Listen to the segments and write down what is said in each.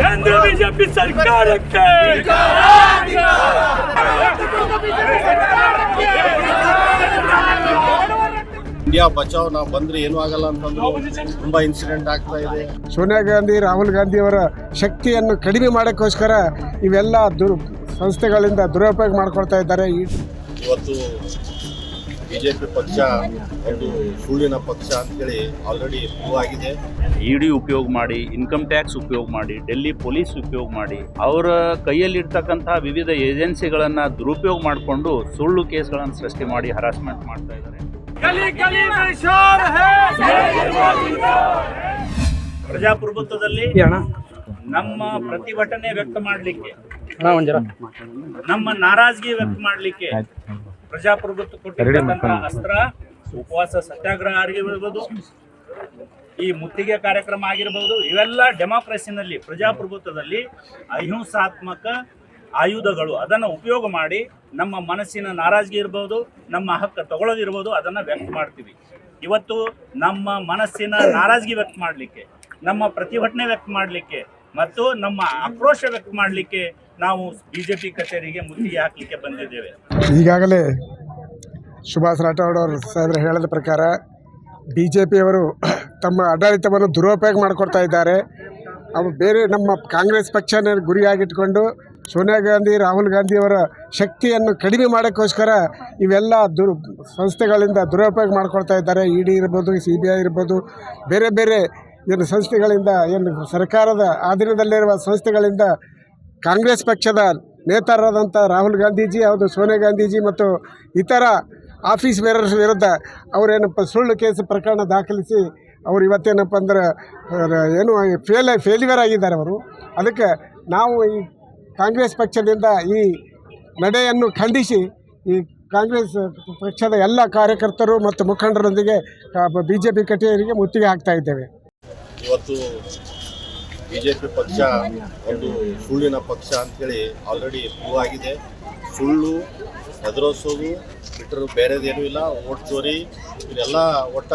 ಕೇಂದ್ರ ಬಿಜೆಪಿ ಸರ್ಕಾರಕ್ಕೆ ಇಂಡಿಯಾ ಬಚಾವ್ ನಾವು ಬಂದ್ರೆ ಏನೂ ಆಗಲ್ಲ ಅಂತಂದ್ರು ತುಂಬಾ ಇನ್ಸಿಡೆಂಟ್ ಆಗ್ತಾ ಇದೆ. ಸೋನಿಯಾ ಗಾಂಧಿ ರಾಹುಲ್ ಗಾಂಧಿ ಅವರ ಶಕ್ತಿಯನ್ನು ಕಡಿಮೆ ಮಾಡೋಕ್ಕೋಸ್ಕರ ಇವೆಲ್ಲ ಸಂಸ್ಥೆಗಳಿಂದ ದುರುಪಯೋಗ ಮಾಡ್ಕೊಳ್ತಾ ಇದ್ದಾರೆ. ಇವತ್ತು ಬಿಜೆಪಿ ಪಕ್ಷ ಒಂದು ಸುಳ್ಳಿನ ಪಕ್ಷ ಅಂತೇಳಿ ಆಲ್ರೆಡಿ ಪ್ರೂವ್ ಆಗಿದೆ. ಇಡಿ ಉಪಯೋಗ ಮಾಡಿ, ಇನ್ಕಮ್ ಟ್ಯಾಕ್ಸ್ ಉಪಯೋಗ ಮಾಡಿ, ಡೆಲ್ಲಿ ಪೊಲೀಸ್ ಉಪಯೋಗ ಮಾಡಿ, ಅವರ ಕೈಯಲ್ಲಿರ್ತಕ್ಕಂತಹ ವಿವಿಧ ಏಜೆನ್ಸಿಗಳನ್ನು ದುರುಪಯೋಗ ಮಾಡಿಕೊಂಡು ಸುಳ್ಳು ಕೇಸ್ಗಳನ್ನು ಸೃಷ್ಟಿ ಮಾಡಿ ಹರಾಸ್ಮೆಂಟ್ ಮಾಡ್ತಾ ಇದ್ದಾರೆ. ಪ್ರಜಾಪ್ರಭುತ್ವದಲ್ಲಿ ನಮ್ಮ ಪ್ರತಿಭಟನೆ ವ್ಯಕ್ತ ಮಾಡಲಿಕ್ಕೆ, ನಮ್ಮ ನಾರಾಜಗಿ ವ್ಯಕ್ತ ಮಾಡಲಿಕ್ಕೆ ಪ್ರಜಾಪ್ರಭುತ್ವ ಕೊಟ್ಟಿರ್ತಕ್ಕಂಥ ಅಸ್ತ್ರ ಉಪವಾಸ ಸತ್ಯಾಗ್ರಹ ಆಗಿರ್ಬೋದು, ಈ ಮುತ್ತಿಗೆ ಕಾರ್ಯಕ್ರಮ ಆಗಿರ್ಬೋದು, ಇವೆಲ್ಲ ಡೆಮಾಕ್ರಸಿನಲ್ಲಿ ಪ್ರಜಾಪ್ರಭುತ್ವದಲ್ಲಿ ಅಹಿಂಸಾತ್ಮಕ ಆಯುಧಗಳು. ಅದನ್ನು ಉಪಯೋಗ ಮಾಡಿ ನಮ್ಮ ಮನಸ್ಸಿನ ನಾರಾಜಗಿ ಇರ್ಬೋದು, ನಮ್ಮ ಹಕ್ಕು ತಗೊಳ್ಳೋದಿರ್ಬೋದು, ಅದನ್ನು ವ್ಯಕ್ತ ಮಾಡ್ತೀವಿ. ಇವತ್ತು ನಮ್ಮ ಮನಸ್ಸಿನ ನಾರಾಜಗಿ ವ್ಯಕ್ತ ಮಾಡಲಿಕ್ಕೆ, ನಮ್ಮ ಪ್ರತಿಭಟನೆ ವ್ಯಕ್ತ ಮಾಡಲಿಕ್ಕೆ ಮತ್ತು ನಮ್ಮ ಆಕ್ರೋಶ ವ್ಯಕ್ತ ಮಾಡಲಿಕ್ಕೆ ನಾವು ಬಿಜೆಪಿ ಕಚೇರಿಗೆ ಮುತ್ತಿಗೆ ಹಾಕಲಿಕ್ಕೆ ಬಂದಿದ್ದೇವೆ. ಈಗಾಗಲೇ ಸುಭಾಷ್ ರಾಠೋಡ್ ಅವರು ಸಾಹೇಬರು ಹೇಳಿದ ಪ್ರಕಾರ ಬಿಜೆಪಿಯವರು ತಮ್ಮ ಆಡಳಿತವನ್ನು ದುರುಪಯೋಗ ಮಾಡಿಕೊಡ್ತಾ ಇದ್ದಾರೆ. ಅವು ಬೇರೆ ನಮ್ಮ ಕಾಂಗ್ರೆಸ್ ಪಕ್ಷನ ಗುರಿಯಾಗಿಟ್ಕೊಂಡು ಸೋನಿಯಾ ಗಾಂಧಿ ರಾಹುಲ್ ಗಾಂಧಿಯವರ ಶಕ್ತಿಯನ್ನು ಕಡಿಮೆ ಮಾಡೋಕ್ಕೋಸ್ಕರ ಇವೆಲ್ಲ ಸಂಸ್ಥೆಗಳಿಂದ ದುರುಪಯೋಗ ಮಾಡ್ಕೊಳ್ತಾ ಇದ್ದಾರೆ. ಇಡಿ ಇರ್ಬೋದು, CBI ಇರ್ಬೋದು, ಬೇರೆ ಬೇರೆ ಏನು ಸಂಸ್ಥೆಗಳಿಂದ, ಏನು ಸರ್ಕಾರದ ಅಧೀನದಲ್ಲಿರುವ ಸಂಸ್ಥೆಗಳಿಂದ ಕಾಂಗ್ರೆಸ್ ಪಕ್ಷದ ನೇತಾರರಾದಂಥ ರಾಹುಲ್ ಗಾಂಧೀಜಿ, ಹೌದು ಸೋನಿಯಾ ಗಾಂಧೀಜಿ ಮತ್ತು ಇತರ ಆಫೀಸ್ ಬೇರರ್ಸ್ ವಿರುದ್ಧ ಅವರೇನಪ್ಪ ಸುಳ್ಳು ಕೇಸ್ ಪ್ರಕರಣ ದಾಖಲಿಸಿ ಅವರು ಇವತ್ತೇನಪ್ಪ ಅಂದ್ರೆ ಏನು ಫೇಲ್ಯೂರ್ ಆಗಿದ್ದಾರೆ ಅವರು. ಅದಕ್ಕೆ ನಾವು ಈ ಕಾಂಗ್ರೆಸ್ ಪಕ್ಷದಿಂದ ಈ ನಡೆಯನ್ನು ಖಂಡಿಸಿ ಈ ಕಾಂಗ್ರೆಸ್ ಪಕ್ಷದ ಎಲ್ಲ ಕಾರ್ಯಕರ್ತರು ಮತ್ತು ಮುಖಂಡರೊಂದಿಗೆ ಬಿಜೆಪಿ ಕಚೇರಿಗೆ ಮುತ್ತಿಗೆ ಹಾಕ್ತಾ ಇದ್ದೇವೆ. ಇವತ್ತು ಬಿಜೆಪಿ ಪಕ್ಷ ಒಂದು ಸುಳ್ಳಿನ ಪಕ್ಷ ಅಂತೇಳಿ ಆಲ್ರೆಡಿ ಪ್ರೂವ್ ಆಗಿದೆ. ಸುಳ್ಳು ಹೆದರೋಸೋದು ಬಿಟ್ಟರು ಬೇರೆದೇನೂ ಇಲ್ಲ. ಓಟ್ ಚೋರಿ ಇದೆಲ್ಲ ಒಟ್ಟ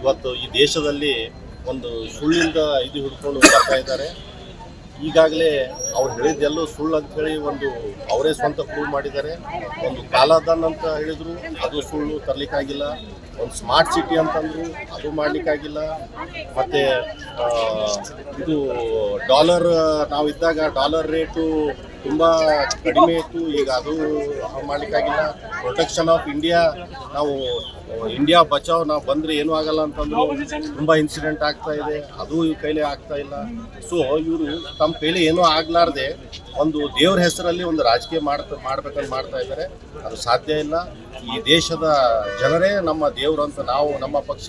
ಇವತ್ತು ಈ ದೇಶದಲ್ಲಿ ಒಂದು ಸುಳ್ಳಿಂದ ಇದು ಹಿಡ್ಕೊಂಡು ಬರ್ತಾ ಇದ್ದಾರೆ. ಈಗಾಗಲೇ ಅವ್ರು ಹೇಳಿದ್ದೆಲ್ಲೂ ಸುಳ್ಳು ಅಂಥೇಳಿ ಒಂದು ಅವರೇ ಸ್ವಂತ ಪ್ರೂವ್ ಮಾಡಿದ್ದಾರೆ. ಒಂದು ಕಾಲಾದಾನ್ ಅಂತ ಹೇಳಿದರು, ಅದು ಸುಳ್ಳು, ತರಲಿಕ್ಕಾಗಿಲ್ಲ. ಒಂದು ಸ್ಮಾರ್ಟ್ ಸಿಟಿ ಅಂತಂದರು, ಅದು ಮಾಡಲಿಕ್ಕಾಗಿಲ್ಲ. ಮತ್ತು ಇದು ಡಾಲರ್ ನಾವಿದ್ದಾಗ ಡಾಲರ್ ರೇಟು ತುಂಬ ಕಡಿಮೆ ಇತ್ತು, ಈಗ ಅದು ಮಾಡಲಿಕ್ಕಾಗಿಲ್ಲ. ಪ್ರೊಟೆಕ್ಷನ್ ಆಫ್ ಇಂಡಿಯಾ, ನಾವು ಇಂಡಿಯಾ ಬಚಾವ್ ನಾವು ಬಂದರೆ ಏನೂ ಆಗಲ್ಲ ಅಂತಂದ್ರು ತುಂಬ ಇನ್ಸಿಡೆಂಟ್ ಆಗ್ತಾ ಇದೆ, ಅದು ಇವ್ರ ಕೈಲೇ ಆಗ್ತಾ ಇಲ್ಲ. ಸೊ ಇವರು ತಮ್ಮ ಕೈಲಿ ಏನೂ ಆಗಲಾರ್ದೆ ಒಂದು ದೇವ್ರ ಹೆಸರಲ್ಲಿ ಒಂದು ರಾಜಕೀಯ ಮಾಡ್ಬೇಕಂತ ಮಾಡ್ತಾ ಇದ್ದಾರೆ. ಅದು ಸಾಧ್ಯ ಇಲ್ಲ. ಈ ದೇಶದ ಜನರೇ ನಮ್ಮ ದೇವರು ಅಂತ ನಾವು ನಮ್ಮ ಪಕ್ಷ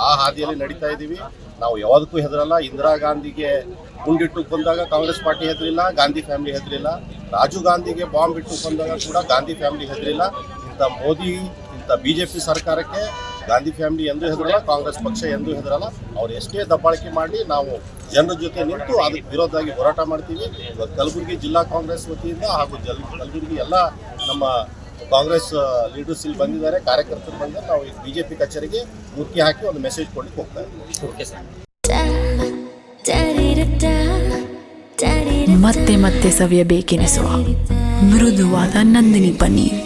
ಆ ಹಾದಿಯಲ್ಲಿ ನಡೀತಾ ಇದ್ದೀವಿ. ನಾವು ಯಾವುದಕ್ಕೂ ಹೆದರಲ್ಲ. ಇಂದಿರಾ ಗಾಂಧಿಗೆ ಗುಂಡಿಟ್ಟು ಕೊಂದಾಗ ಕಾಂಗ್ರೆಸ್ ಪಾರ್ಟಿ ಹೆದರಿಲ್ಲ, ಗಾಂಧಿ ಫ್ಯಾಮಿಲಿ ಹೆದರಿಲ್ಲ. ರಾಜೀವ್ ಗಾಂಧಿಗೆ ಬಾಂಬ್ ಇಟ್ಟು ಕೊಂದಾಗ ಕೂಡ ಗಾಂಧಿ ಫ್ಯಾಮಿಲಿ ಹೆದರಿಲ್ಲ. ಇಂಥ ಮೋದಿ, ಇಂಥ ಬಿಜೆಪಿ ಸರ್ಕಾರಕ್ಕೆ ಗಾಂಧಿ ಫ್ಯಾಮಿಲಿ ಎಂದೂ ಹೆದರಲ್ಲ, ಕಾಂಗ್ರೆಸ್ ಪಕ್ಷ ಎಂದೂ ಹೆದರಲ್ಲ. ಅವ್ರು ಎಷ್ಟೇ ದಬ್ಬಾಳಿಕೆ ಮಾಡಿ ನಾವು ಜನರ ಜೊತೆ ನಿಂತು ಅದಕ್ಕೆ ವಿರೋಧವಾಗಿ ಹೋರಾಟ ಮಾಡ್ತೀವಿ. ಇವತ್ತು ಕಲಬುರಗಿ ಜಿಲ್ಲಾ ಕಾಂಗ್ರೆಸ್ ವತಿಯಿಂದ ಹಾಗೂ ಕಲಬುರಗಿ ಎಲ್ಲ ನಮ್ಮ ಕಾಂಗ್ರೆಸ್ ಲೀಡರ್ಸ್ ಇಲ್ಲಿ ಬಂದಿದ್ದಾರೆ, ಕಾರ್ಯಕರ್ತರು ಬಂದಿದ್ದಾರೆ. ನಾವು ಈಗ ಬಿಜೆಪಿ ಕಚೇರಿಗೆ ಮುತ್ತಿಗೆ ಹಾಕಿ ಒಂದು ಮೆಸೇಜ್ ಕೊಡ್ಲಿಕ್ಕೆ ಹೋಗ್ತಾ ಇದ್ದೀವಿ. ಮತ್ತೆ ಮತ್ತೆ ಸವಿಯಬೇಕೆನಿಸುವ ಮೃದುವಾದ ನಂದಿನಿ ಪನ್ನೀರ್.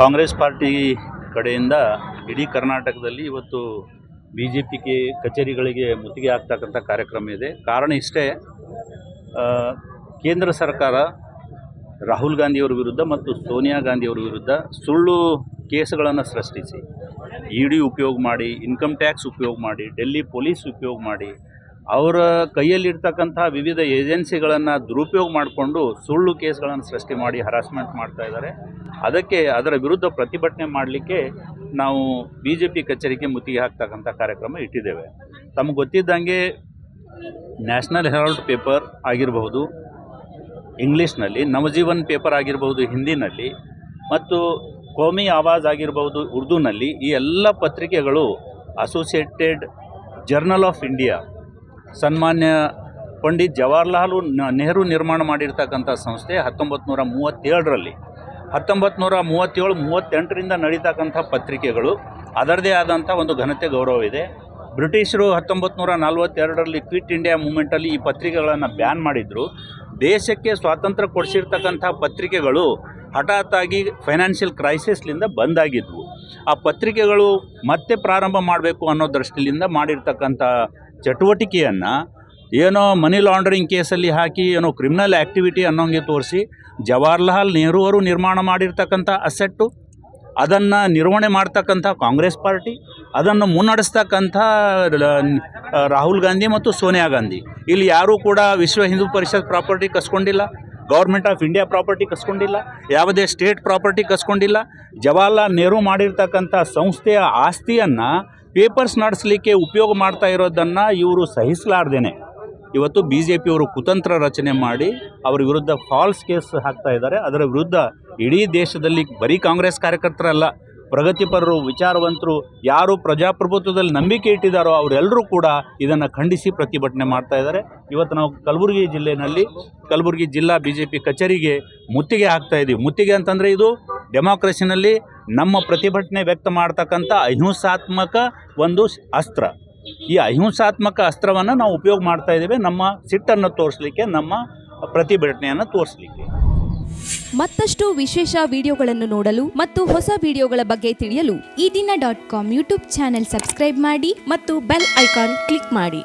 ಕಾಂಗ್ರೆಸ್ ಪಾರ್ಟಿ ಕಡೆಯಿಂದ ಇಡೀ ಕರ್ನಾಟಕದಲ್ಲಿ ಇವತ್ತು BJP ಕಚೇರಿಗಳಿಗೆ ಮುತ್ತಿಗೆ ಹಾಕ್ತಕ್ಕಂಥ ಕಾರ್ಯಕ್ರಮ ಇದೆ. ಕಾರಣ ಇಷ್ಟೇ, ಕೇಂದ್ರ ಸರ್ಕಾರ ರಾಹುಲ್ ಗಾಂಧಿಯವರ ವಿರುದ್ಧ ಮತ್ತು ಸೋನಿಯಾ ಗಾಂಧಿಯವರ ವಿರುದ್ಧ ಸುಳ್ಳು ಕೇಸುಗಳನ್ನು ಸೃಷ್ಟಿಸಿ, ಇಡಿ ಉಪಯೋಗ ಮಾಡಿ, ಇನ್ಕಮ್ ಟ್ಯಾಕ್ಸ್ ಉಪಯೋಗ ಮಾಡಿ, ಡೆಲ್ಲಿ ಪೊಲೀಸ್ ಉಪಯೋಗ ಮಾಡಿ, ಅವರ ಕೈಯಲ್ಲಿರ್ತಕ್ಕಂಥ ವಿವಿಧ ಏಜೆನ್ಸಿಗಳನ್ನು ದುರುಪಯೋಗ ಮಾಡಿಕೊಂಡು ಸುಳ್ಳು ಕೇಸ್ಗಳನ್ನು ಸೃಷ್ಟಿ ಮಾಡಿ ಹರಾಸ್ಮೆಂಟ್ ಮಾಡ್ತಾ ಇದ್ದಾರೆ. ಅದರ ವಿರುದ್ಧ ಪ್ರತಿಭಟನೆ ಮಾಡಲಿಕ್ಕೆ ನಾವು BJP ಕಚೇರಿಗೆ ಮುತ್ತಿಗೆ ಹಾಕ್ತಕ್ಕಂಥ ಕಾರ್ಯಕ್ರಮ ಇಟ್ಟಿದ್ದೇವೆ. ತಮಗೆ ಗೊತ್ತಿದ್ದಂಗೆ ನ್ಯಾಷನಲ್ ಹೆರಾಲ್ಡ್ ಪೇಪರ್ ಆಗಿರಬಹುದು ಇಂಗ್ಲೀಷ್ನಲ್ಲಿ, ನವಜೀವನ್ ಪೇಪರ್ ಆಗಿರಬಹುದು ಹಿಂದಿನಲ್ಲಿ, ಮತ್ತು ಕೋಮಿ ಆವಾಜ್ ಆಗಿರಬಹುದು ಉರ್ದುನಲ್ಲಿ, ಈ ಎಲ್ಲ ಪತ್ರಿಕೆಗಳು ಅಸೋಸಿಯೇಟೆಡ್ ಜರ್ನಲ್ ಆಫ್ ಇಂಡಿಯಾ, ಸನ್ಮಾನ್ಯ ಪಂಡಿತ್ ಜವಾಹರ್ಲಾಲ್ ನೆಹರು ನಿರ್ಮಾಣ ಮಾಡಿರ್ತಕ್ಕಂಥ ಸಂಸ್ಥೆ 1937ರಲ್ಲಿ 1937-38ರಿಂದ ನಡೀತಕ್ಕಂಥ ಪತ್ರಿಕೆಗಳು ಅದರದೇ ಆದಂಥ ಒಂದು ಘನತೆ ಗೌರವ ಇದೆ. ಬ್ರಿಟಿಷರು 1942ರಲ್ಲಿ ಕ್ವಿಟ್ ಇಂಡಿಯಾ ಮೂಮೆಂಟಲ್ಲಿ ಈ ಪತ್ರಿಕೆಗಳನ್ನು ಬ್ಯಾನ್ ಮಾಡಿದರು. ದೇಶಕ್ಕೆ ಸ್ವಾತಂತ್ರ್ಯ ಕೊಡಿಸಿರ್ತಕ್ಕಂಥ ಪತ್ರಿಕೆಗಳು ಹಠಾತ್ತಾಗಿ ಫೈನಾನ್ಷಿಯಲ್ ಕ್ರೈಸಿಸ್ಲಿಂದ ಬಂದಾಗಿದ್ವು. ಆ ಪತ್ರಿಕೆಗಳು ಮತ್ತೆ ಪ್ರಾರಂಭ ಮಾಡಬೇಕು ಅನ್ನೋ ದೃಷ್ಟಿಯಿಂದ ಮಾಡಿರ್ತಕ್ಕಂಥ ಚಟುವಟಿಕೆಯನ್ನು ಏನೋ ಮನಿ ಲಾಂಡ್ರಿಂಗ್ ಕೇಸಲ್ಲಿ ಹಾಕಿ ಏನೋ ಕ್ರಿಮಿನಲ್ ಆ್ಯಕ್ಟಿವಿಟಿ ಅನ್ನೋಂಗೆ ತೋರಿಸಿ ಜವಾಹರ್ಲಾಲ್ ನೆಹರು ಅವರು ನಿರ್ಮಾಣ ಮಾಡಿರ್ತಕ್ಕಂಥ ಅಸೆಟ್ಟು, ಅದನ್ನು ನಿರ್ವಹಣೆ ಮಾಡ್ತಕ್ಕಂಥ ಕಾಂಗ್ರೆಸ್ ಪಾರ್ಟಿ, ಅದನ್ನು ಮುನ್ನಡೆಸ್ತಕ್ಕಂಥ ರಾಹುಲ್ ಗಾಂಧಿ ಮತ್ತು ಸೋನಿಯಾ ಗಾಂಧಿ. ಇಲ್ಲಿ ಯಾರೂ ಕೂಡ ವಿಶ್ವ ಹಿಂದೂ ಪರಿಷತ್ ಪ್ರಾಪರ್ಟಿ ಕಸ್ಕೊಂಡಿಲ್ಲ, ಗೌರ್ಮೆಂಟ್ ಆಫ್ ಇಂಡಿಯಾ ಪ್ರಾಪರ್ಟಿ ಕಸ್ಕೊಂಡಿಲ್ಲ, ಯಾವುದೇ ಸ್ಟೇಟ್ ಪ್ರಾಪರ್ಟಿ ಕಸ್ಕೊಂಡಿಲ್ಲ. ಜವಾಹರ್ಲಾಲ್ ನೆಹರು ಮಾಡಿರ್ತಕ್ಕಂಥ ಸಂಸ್ಥೆಯ ಆಸ್ತಿಯನ್ನು ಪೇಪರ್ಸ್ ನಡೆಸಲಿಕ್ಕೆ ಉಪಯೋಗ ಮಾಡ್ತಾ ಇರೋದನ್ನು ಇವರು ಸಹಿಸಲಾರ್ದೇನೆ ಇವತ್ತು BJPಯವರು ಕುತಂತ್ರ ರಚನೆ ಮಾಡಿ ಅವರ ವಿರುದ್ಧ ಫಾಲ್ಸ್ ಕೇಸ್ ಹಾಕ್ತಾ ಇದ್ದಾರೆ. ಅದರ ವಿರುದ್ಧ ಇಡೀ ದೇಶದಲ್ಲಿ ಬರೀ ಕಾಂಗ್ರೆಸ್ ಕಾರ್ಯಕರ್ತರಲ್ಲ, ಪ್ರಗತಿಪರರು, ವಿಚಾರವಂತರು, ಯಾರು ಪ್ರಜಾಪ್ರಭುತ್ವದಲ್ಲಿ ನಂಬಿಕೆ ಇಟ್ಟಿದ್ದಾರೋ ಅವರೆಲ್ಲರೂ ಕೂಡ ಇದನ್ನು ಖಂಡಿಸಿ ಪ್ರತಿಭಟನೆ ಮಾಡ್ತಾ ಇದ್ದಾರೆ. ಇವತ್ತು ನಾವು ಕಲಬುರಗಿ ಜಿಲ್ಲೆಯಲ್ಲಿ ಕಲಬುರಗಿ ಜಿಲ್ಲಾ BJP ಕಚೇರಿಗೆ ಮುತ್ತಿಗೆ ಹಾಕ್ತಾ ಇದ್ದೀವಿ. ಮುತ್ತಿಗೆ ಅಂತಂದರೆ ಇದು ಡೆಮಾಕ್ರಸಿನಲ್ಲಿ ನಮ್ಮ ಪ್ರತಿಭಟನೆ ವ್ಯಕ್ತ ಮಾಡ್ತಕ್ಕಂಥ ಅಹಿಂಸಾತ್ಮಕ ಒಂದು ಅಸ್ತ್ರ. ಈ ಅಹಿಂಸಾತ್ಮಕ ಅಸ್ತ್ರವನ್ನು ನಾವು ಉಪಯೋಗ ಮಾಡ್ತಾ ಇದ್ದೇವೆ ನಮ್ಮ ಸಿಟ್ಟನ್ನು ತೋರಿಸಲಿಕ್ಕೆ, ನಮ್ಮ ಪ್ರತಿಭಟನೆಯನ್ನು ತೋರಿಸಲಿಕ್ಕೆ. ಮತ್ತಷ್ಟು ವಿಶೇಷ ವಿಡಿಯೋಗಳನ್ನು ನೋಡಲು ಮತ್ತು ಹೊಸ ವಿಡಿಯೋಗಳ ಬಗ್ಗೆ ತಿಳಿಯಲು ಈ ದಿನ .com ಯೂಟ್ಯೂಬ್ ಚಾನೆಲ್ ಸಬ್ಸ್ಕ್ರೈಬ್ ಮಾಡಿ ಮತ್ತು ಬೆಲ್ ಐಕಾನ್ ಕ್ಲಿಕ್ ಮಾಡಿ.